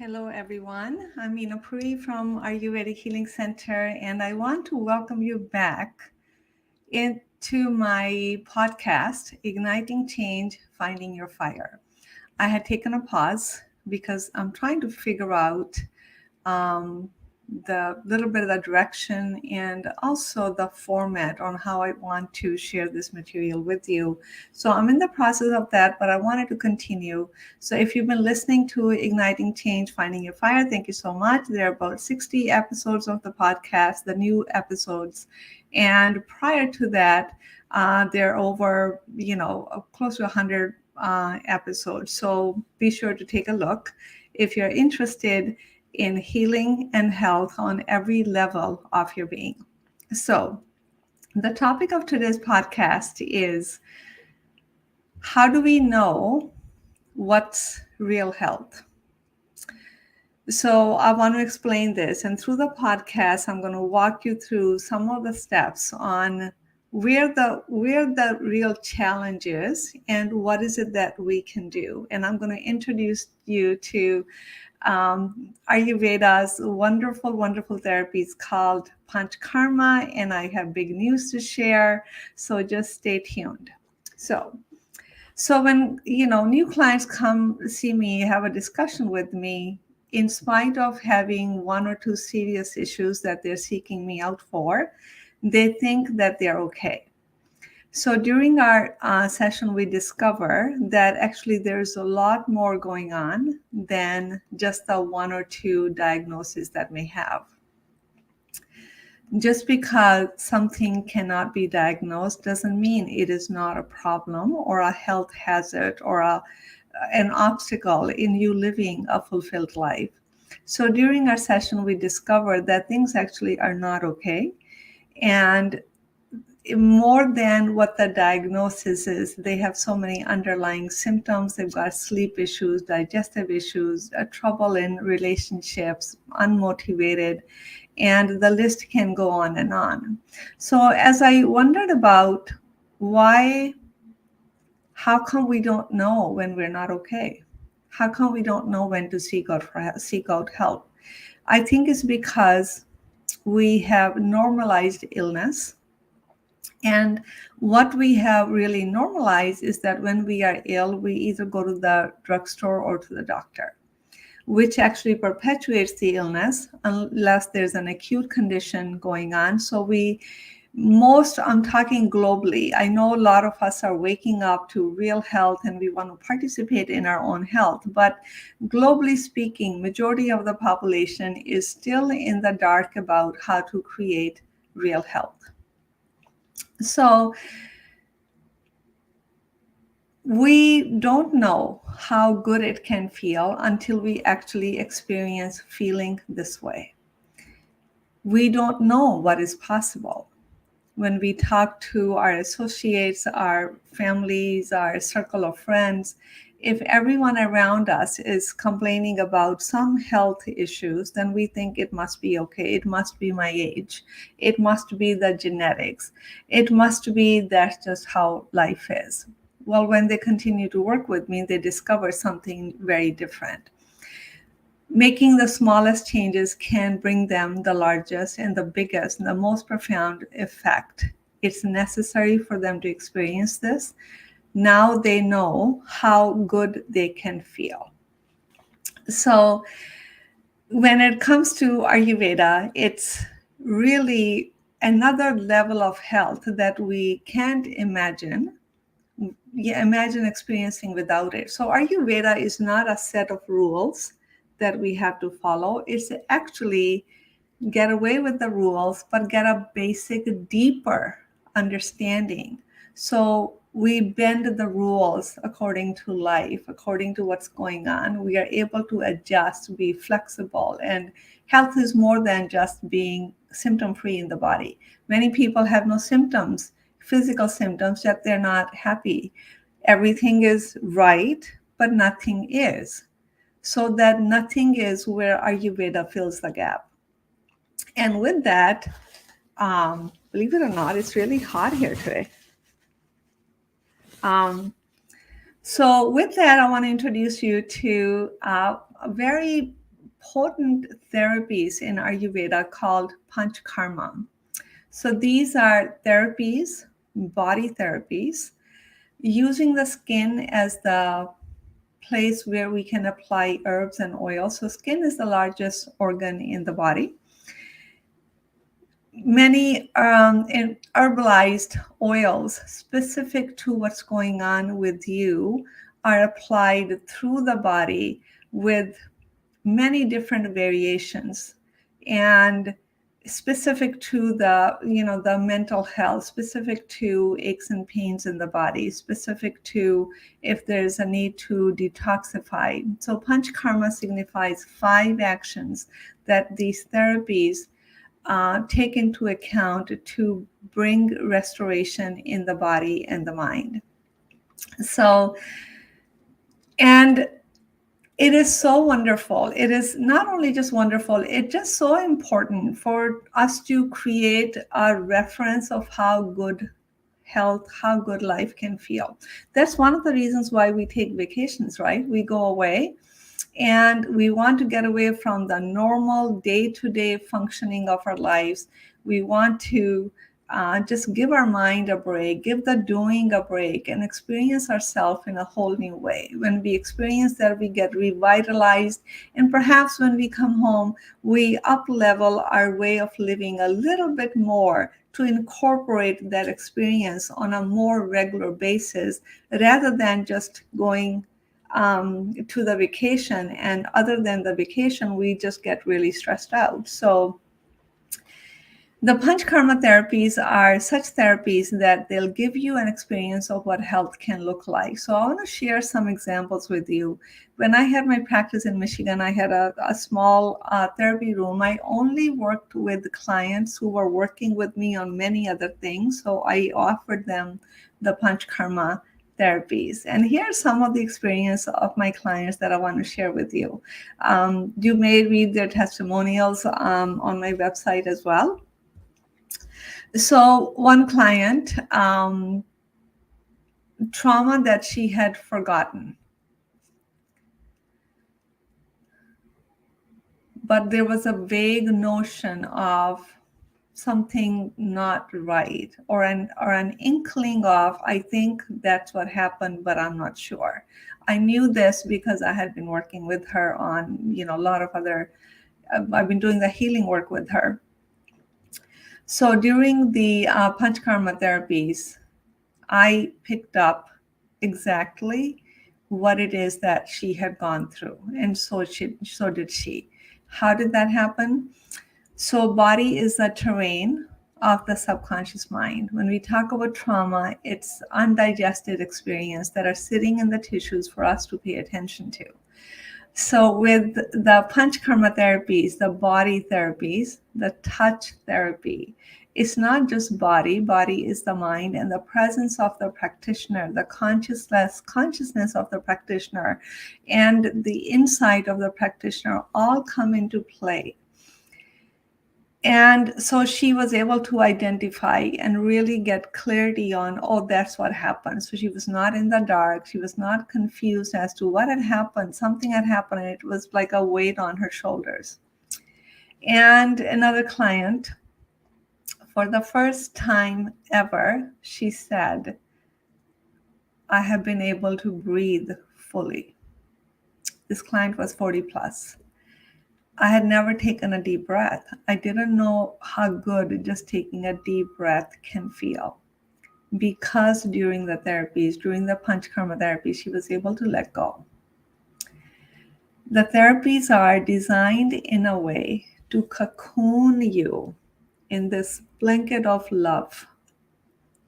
Hello, everyone. I'm Meena Puri from Ayruvedic Healing Center, and I want to welcome you back into my podcast, Igniting Change, Finding Your Fire. I had taken a pause because I'm trying to figure out um, the little bit of the direction and also the format on how I want to share this material with you. So I'm in the process of that, but I wanted to continue. So if you've been listening to Igniting Change, Finding Your Fire, thank you so much. There are about 60 episodes of the podcast, the new episodes. And prior to that, there are over, close to 100 episodes. So be sure to take a look. If you're interested in healing and health on every level of your being. So, the topic of today's podcast is how do we know what's real health? So, I want to explain this, and through the podcast, I'm going to walk you through some of the steps on where the real challenge is and what is it that we can do. And I'm going to introduce you to Ayurveda's wonderful, wonderful therapies called PanchKarma, and I have big news to share. So just stay tuned. So when new clients come see me, have a discussion with me, in spite of having one or two serious issues that they're seeking me out for, they think that they're okay. So during our session, we discover that actually there's a lot more going on than just the one or two diagnoses that may have. Just because something cannot be diagnosed doesn't mean it is not a problem or a health hazard or an obstacle in you living a fulfilled life. So during our session, we discovered that things actually are not okay. And more than what the diagnosis is, they have so many underlying symptoms. They've got sleep issues, digestive issues, trouble in relationships, unmotivated, and the list can go on and on. So as I wondered about how come we don't know when we're not okay? How come we don't know when to seek out help? I think it's because we have normalized illness. And what we have really normalized is that when we are ill, we either go to the drugstore or to the doctor, which actually perpetuates the illness unless there's an acute condition going on. So I'm talking globally. I know a lot of us are waking up to real health and we want to participate in our own health. But globally speaking, majority of the population is still in the dark about how to create real health. So we don't know how good it can feel until we actually experience feeling this way. We don't know what is possible. When we talk to our associates, our families, our circle of friends, if everyone around us is complaining about some health issues, then we think it must be okay. It must be my age. It must be the genetics. It must be that's just how life is. Well, when they continue to work with me, they discover something very different. Making the smallest changes can bring them the largest and the biggest and the most profound effect. It's necessary for them to experience this. Now they know how good they can feel. So when it comes to Ayurveda, it's really another level of health that we can't imagine experiencing without it. So Ayurveda is not a set of rules that we have to follow. It's actually get away with the rules, but get a basic, deeper understanding. So we bend the rules according to life, according to what's going on. We are able to adjust, be flexible, and health is more than just being symptom-free in the body. Many people have no symptoms, physical symptoms, yet they're not happy. Everything is right, but nothing is. So that nothing is where Ayurveda fills the gap. And with that, believe it or not, it's really hot here today. So with that, I want to introduce you to a very potent therapies in Ayurveda called PanchKarma. So these are therapies, body therapies, using the skin as the place where we can apply herbs and oils. So skin is the largest organ in the body. Many herbalized oils specific to what's going on with you are applied through the body with many different variations, and specific to the mental health, specific to aches and pains in the body, specific to if there's a need to detoxify. So PanchKarma signifies 5 actions that these therapies take into account to bring restoration in the body and the mind. So, and it is so wonderful. It is not only just wonderful, it's just so important for us to create a reference of how good health, how good life can feel. That's one of the reasons why we take vacations, right? We go away and we want to get away from the normal day-to-day functioning of our lives. We want to just give our mind a break, give the doing a break, and experience ourselves in a whole new way. When we experience that, we get revitalized, and perhaps when we come home, we up-level our way of living a little bit more to incorporate that experience on a more regular basis, rather than just going to the vacation, and other than the vacation, we just get really stressed out. So the PanchKarma therapies are such therapies that they'll give you an experience of what health can look like. So I want to share some examples with you. When I had my practice in Michigan, I had a small therapy room. I only worked with clients who were working with me on many other things. So I offered them the PanchKarma therapies. And here are some of the experience of my clients that I want to share with you. You may read their testimonials on my website as well. So one client, trauma that she had forgotten, but there was a vague notion of something not right, or an inkling of, I think that's what happened, but I'm not sure. I knew this because I had been working with her on, a lot of other, I've been doing the healing work with her. So during the PanchKarma therapies, I picked up exactly what it is that she had gone through, and so did she. How did that happen? So body is the terrain of the subconscious mind. When we talk about trauma, it's undigested experience that are sitting in the tissues for us to pay attention to. So with the PanchKarma therapies, the body therapies, the touch therapy, it's not just body. Body is the mind, and the presence of the practitioner, the consciousness of the practitioner, and the insight of the practitioner all come into play. And so she was able to identify and really get clarity on, oh, that's what happened. So she was not in the dark. She was not confused as to what had happened. Something had happened, and it was like a weight on her shoulders. And another client, for the first time ever, she said, I have been able to breathe fully. This client was 40 plus. I had never taken a deep breath. I didn't know how good just taking a deep breath can feel. Because during the therapies, during the PanchKarma therapy, she was able to let go. The therapies are designed in a way to cocoon you in this blanket of love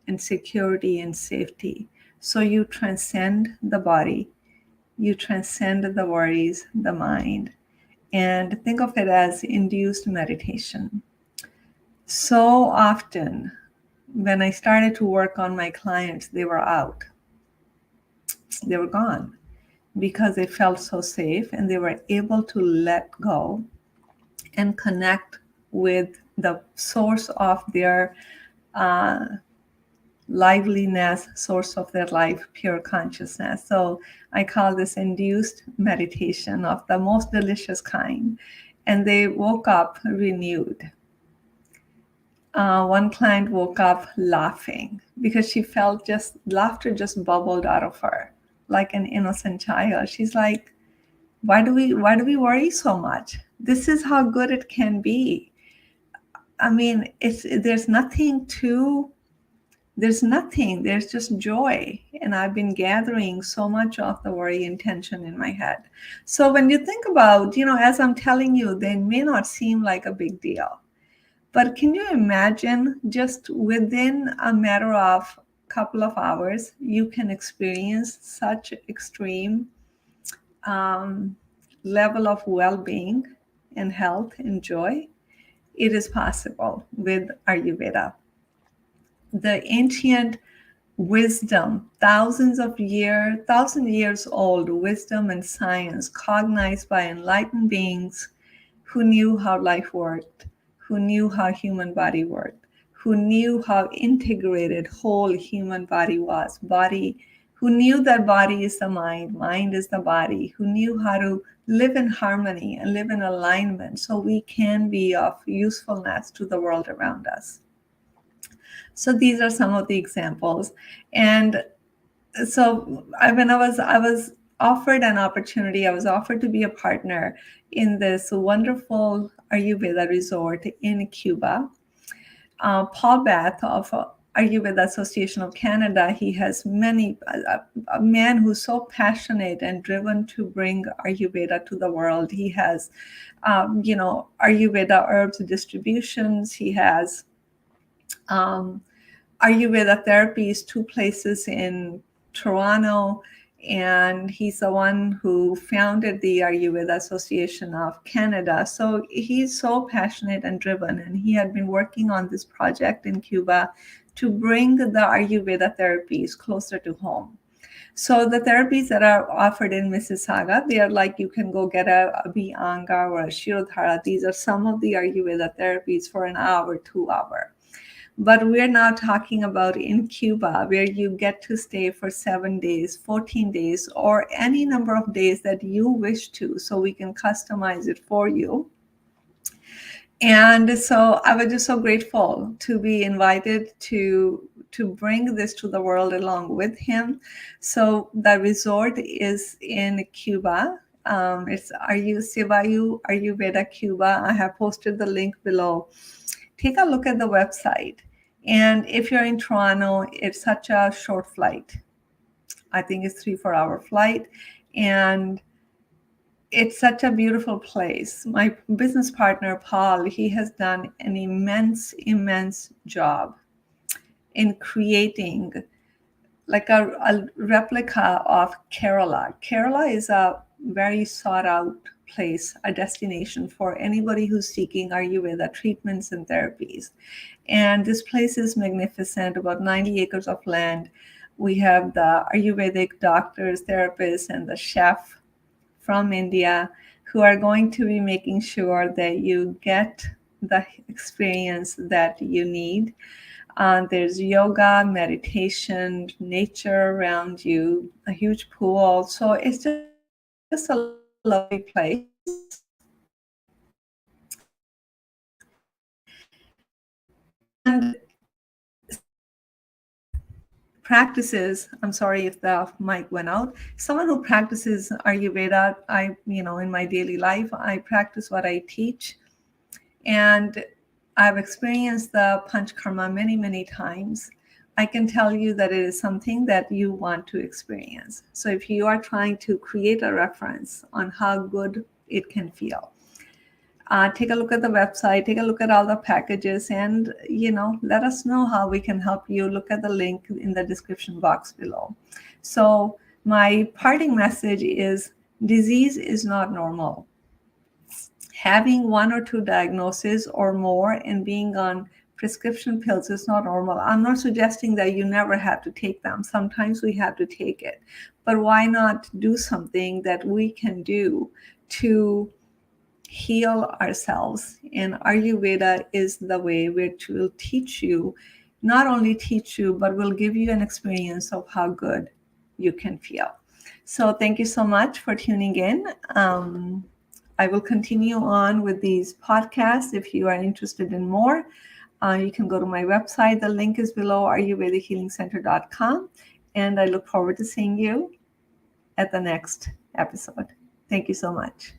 and security and safety. So you transcend the body, you transcend the worries, the mind, and think of it as induced meditation. So often, when I started to work on my clients, they were out. They were gone because they felt so safe, and they were able to let go and connect with the source of their liveliness, source of their life, pure consciousness. So I call this induced meditation of the most delicious kind. And they woke up renewed. One client woke up laughing because she felt just laughter just bubbled out of her like an innocent child. She's like, why do we worry so much? This is how good it can be. I mean, there's just joy. And I've been gathering so much of the worry intention in my head. So when you think about, as I'm telling you, they may not seem like a big deal. But can you imagine just within a matter of couple of hours, you can experience such extreme um, level of well-being and health and joy? It is possible with Ayurveda. The ancient wisdom, thousand years old wisdom and science cognized by enlightened beings who knew how life worked, who knew how human body worked, who knew how integrated whole human body was, who knew that body is the mind is the body, who knew how to live in harmony and live in alignment so we can be of usefulness to the world around us. So these are some of the examples. And so when I was offered an opportunity, I was offered to be a partner in this wonderful Ayurveda resort in Cuba. Paul Bath of Ayurveda Association of Canada, he has a man who's so passionate and driven to bring Ayurveda to the world. He has, Ayurveda herbs distributions. He has Ayurveda therapies, 2 places in Toronto, and he's the one who founded the Ayurveda Association of Canada. So he's so passionate and driven, and he had been working on this project in Cuba to bring the Ayurveda therapies closer to home. So the therapies that are offered in Mississauga, they are like you can go get a Abhyanga or a Shirodhara. These are some of the Ayurveda therapies for an hour, 2 hours. But we're now talking about in Cuba, where you get to stay for 7 days, 14 days, or any number of days that you wish to, so we can customize it for you. And so I was just so grateful to be invited to bring this to the world along with him. So the resort is in Cuba. It's Sivayu Ayurveda Cuba. I have posted the link below. Take a look at the website. And if you're in Toronto, it's such a short flight. I think it's 3-4 hour flight. And it's such a beautiful place. My business partner, Paul, he has done an immense job in creating like a replica of Kerala. Kerala is a very sought out place, a destination for anybody who's seeking Ayurveda treatments and therapies. And this place is magnificent, about 90 acres of land. We have the Ayurvedic doctors, therapists, and the chef from India who are going to be making sure that you get the experience that you need. There's yoga, meditation, nature around you, a huge pool. So it's just a lovely place. And practices, I'm sorry if the mic went out, someone who practices Ayurveda, in my daily life, I practice what I teach. And I've experienced the PanchKarma many times. I can tell you that it is something that you want to experience. So if you are trying to create a reference on how good it can feel, take a look at the website, take a look at all the packages, and let us know how we can help you. Look at the link in the description box below. So my parting message is, disease is not normal. Having 1 or 2 diagnoses or more and being on prescription pills is not normal. I'm not suggesting that you never have to take them. Sometimes we have to take it. But why not do something that we can do to heal ourselves? And Ayurveda is the way which will teach you not only teach you, but will give you an experience of how good you can feel. So thank you so much for tuning in. I will continue on with these podcasts. If you are interested in more, you can go to my website. The link is below, ayurvedichealingcenter.com. And I look forward to seeing you at the next episode. Thank you so much.